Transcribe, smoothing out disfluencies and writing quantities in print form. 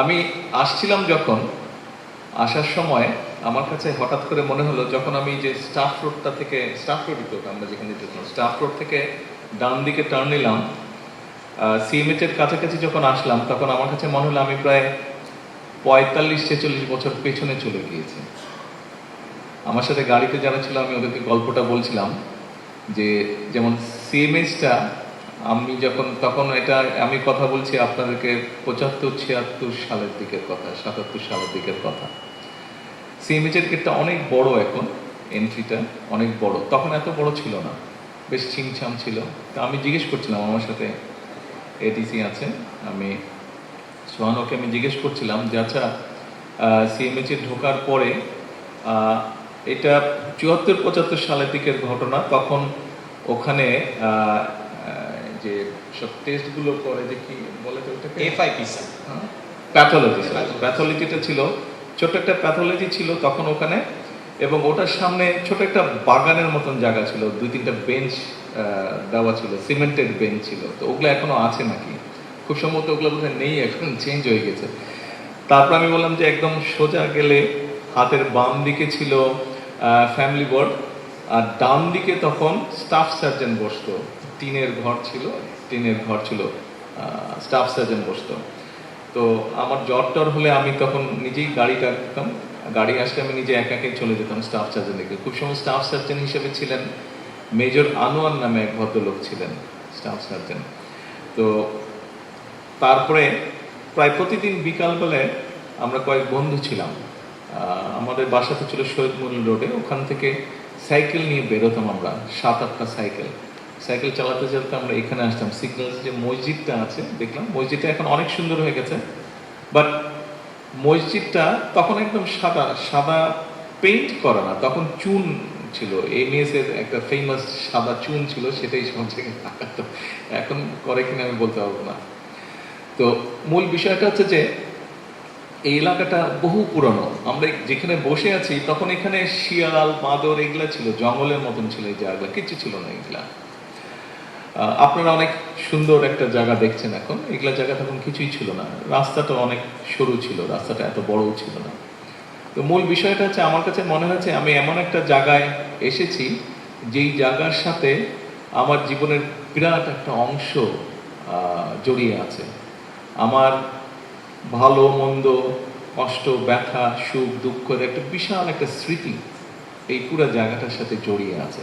আমি আসছিলাম যখন, আসার সময় আমার কাছে হঠাৎ করে মনে হলো, যখন আমি যে স্টাফ রোডটা থেকে, স্টাফ রোডই তো আমরা যেখানে যেতাম, স্টাফ রোড থেকে ডান দিকে টার্ন নিলাম, সিএমএইচ এর কাছাকাছি যখন আসলাম, তখন আমার কাছে মনে হলো আমি প্রায় 45-46 বছর পেছনে চলে গিয়েছি। আমার সাথে গাড়িতে যারা ছিল, আমি ওদেরকে গল্পটা বলছিলাম যে যেমন সিএমএইচটা আমি যখন, তখন এটা আমি কথা বলছি আপনাদেরকে 75-76 সালের দিকের কথা, 77 সালের দিকের কথা। সিএমএইচ এর গেটটা অনেক বড়, এখন এন্ট্রিটা অনেক বড়, তখন এত বড় ছিল না, বেশ ছিমছাম ছিল। তা আমি জিজ্ঞেস করছিলাম, আমার সাথে এডিসি আছে, আমি সোহানোকে আমি জিজ্ঞেস করছিলাম যে আচ্ছা, সিএমএইচ এ ঢোকার পরে এটা 74-75 সালের দিকের ঘটনা, তখন ওখানে যে সব টেস্টগুলো করে, যে কি বলে তো ওটাকে, এফআইপিসি, প্যাথোলজি, প্যাথোলজিটা ছিল, ছোট একটা প্যাথোলজি ছিল তখন ওখানে, এবং ওটার সামনে ছোট একটা বাগানের মতন জায়গা ছিল, 2-3টা বেঞ্চ দেওয়া ছিল, সিমেন্টেড বেঞ্চ ছিল। তো ওগুলো এখনো আছে নাকি, খুব সম্ভবত ওগুলো বোধহয় নেই, এখন চেঞ্জ হয়ে গেছে। তারপর আমি বললাম যে একদম সোজা গেলে হাতের বাম দিকে ছিল ফ্যামিলি ওয়ার্ড, আর ডান দিকে তখন স্টাফ সার্জন বসতো, টিনের ঘর ছিল, স্টাফ সার্জন বসতো। তো আমার জ্বর টর হলে আমি তখন নিজেই গাড়িটা রাখতাম, গাড়ি আসলে আমি নিজে একাই চলে যেতাম স্টাফ সার্জন দিকে। খুব সময় স্টাফ সার্জন হিসেবে ছিলেন মেজর আনোয়ার নামে এক ভদ্রলোক ছিলেন স্টাফ সার্জন। তো তারপরে প্রায় প্রতিদিন বিকালবেলায় আমরা কয়েক বন্ধু ছিলাম, আমাদের বাসাতে ছিল শহীদমুল রোডে, ওখান থেকে সাইকেল নিয়ে বেরোতাম আমরা, 7-8টা সাইকেল চালাতে চালাতে আমরা এখানে আসতাম। সিগন্যালস যে মসজিদটা আছে, দেখলাম মসজিদটা এখন অনেক সুন্দর হয়ে গেছে, বাট মসজিদটা তখন একদম সাদা সাদা, পেইন্ট করা না, তখন চুন ছিল, এমএস এর একটা ফেমাস সাদা চুন ছিল, সেটাই সব জায়গায় লাগাতো। এখন করে কিনা আমি বলতে পারবো না। তো মূল বিষয়টা হচ্ছে যে এই এলাকাটা বহু পুরনো, আমরা যেখানে বসে আছি তখন এখানে শিয়াল, বাঁদর এগুলা ছিল, জঙ্গলের মতন ছিল এই জায়গা, কিছু ছিল না এগুলা। আপনারা অনেক সুন্দর একটা জায়গা দেখছেন এখন, এগুলা জায়গা তখন কিছুই ছিল না, রাস্তাটা অনেক সরু ছিল, রাস্তাটা এত বড়ও ছিল না। তো মূল বিষয়টা হচ্ছে, আমার কাছে মনে হচ্ছে আমি এমন একটা জায়গায় এসেছি যেই জায়গার সাথে আমার জীবনের বিরাট একটা অংশ জড়িয়ে আছে। আমার ভালো মন্দ, কষ্ট, ব্যথা, সুখ, দুঃখের একটা বিশাল একটা স্মৃতি এই পুরো জায়গাটার সাথে জড়িয়ে আছে।